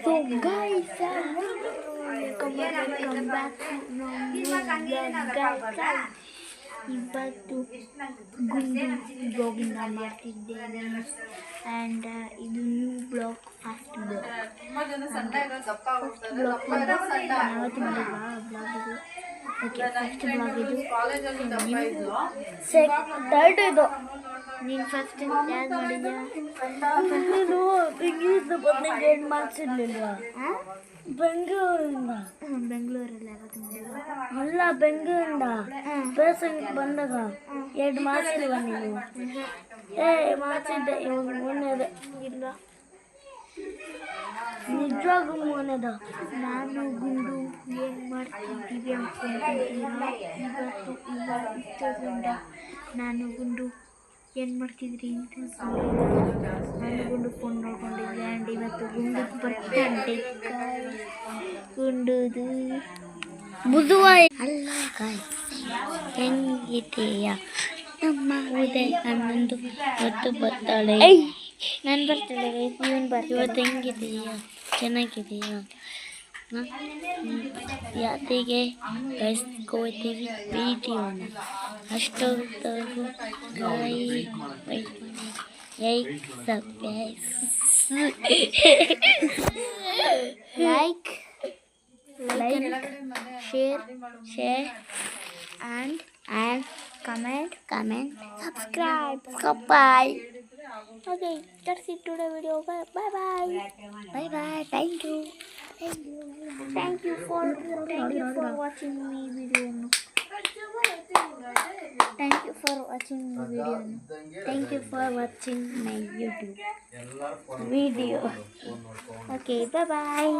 So guys, welcome back to new vlog guys. ಇವತ್ತು ಗುಂಡು ಬ್ಲಾಗಿಂದ ಮಾಡ್ತಿದ್ದೇನೆ ಆ್ಯಂಡ್ ಇದು ನ್ಯೂ ಬ್ಲಾಗ್ ಫಸ್ಟ್ ಬ್ಲಾಗ್ ಯಾವತ್ತು ಮಾಡಿಲ್ವಾ ಬ್ಲಾಗ್ ಇದು. ಓಕೆ, ಫಸ್ಟ್ ಬ್ಲಾಗ್ ಇದು. ಥರ್ಡ್ ಇದು. ನೀನು ಫಸ್ಟ್ ಯಾರು ಮಾಡಿದ್ಯಾ? ನೀನು ಇಂಗ್ಲೀಷ್ ಬಂದಾಗ ಏನು ಮಾರ್ಕ್ಸ್ ಇರಲಿಲ್ವಾ? ಬೆಂಗಳೂರಿಂದ. ಬೆಂಗಳೂರಲ್ಲಿ ಯಾವತ್ತು ಮಾಡಿಲ್ವಾ? ಅಲ್ಲ, ಬೆಂಗಳೂರಿಂದ ಬೇಸಂಗೆ ಬಂದಾಗ 2 ಮಾರ್ಕ್ಸ್ ಇಲ್ವಾ ನೀನು? ಮಾರ್ಕ್ಸ್ ಇದ್ದೆ ಮೊನ್ನೆದೆ ಇಲ್ಲ, ನಿಜವಾಗೂ ಮೊನ್ನೆದ. ನಾನು ಗುಂಡು ಏನು ಮಾಡ್ತಿದ್ದೀವಿ ಅಂದ್ಕೊಂಡಿದ್ದೀರಾ? ಇಷ್ಟದಿಂದ ನಾನು ಗುಂಡು ಏನು ಮಾಡ್ತಿದ್ರಿ ಅಂತ ನಾನು ಗುಂಡು ಫೋನ್ ನೋಡ್ಕೊಂಡಿದ್ದೆ. ಆ್ಯಂಡ್ ಇವತ್ತು ಗುಂಡು ಬರ್ತ್ಡೇ. ಗುಂಡುದು ಬುಧವಾರ ಅಲ್ಲ ಕಾಯ್. ಹೆಂಗಿದೆಯಾ ನಮ್ಮ ಉದಯ ಅಣ್ಣಂದು ಇವತ್ತು ಬರ್ತಾಳೆ. ನಾನು ಬರ್ತಾಳೆ, ಇವನು ಇವತ್ತು ಹೆಂಗಿದೆಯಾ? ಚೆನ್ನಾಗಿದೆಯಾ? ಯಾತಿಗೆ ಕಳಿಸ್ಕೋತೀವಿ ವಿಡಿಯೋನ ಅಷ್ಟೊತ್ತವರೆಗೂ like share and comment subscribe. Bye. Okay, that's it today video. Bye. Thank you for watching me video. Thank you for watching my video. Thank you for watching my YouTube video. Okay, bye.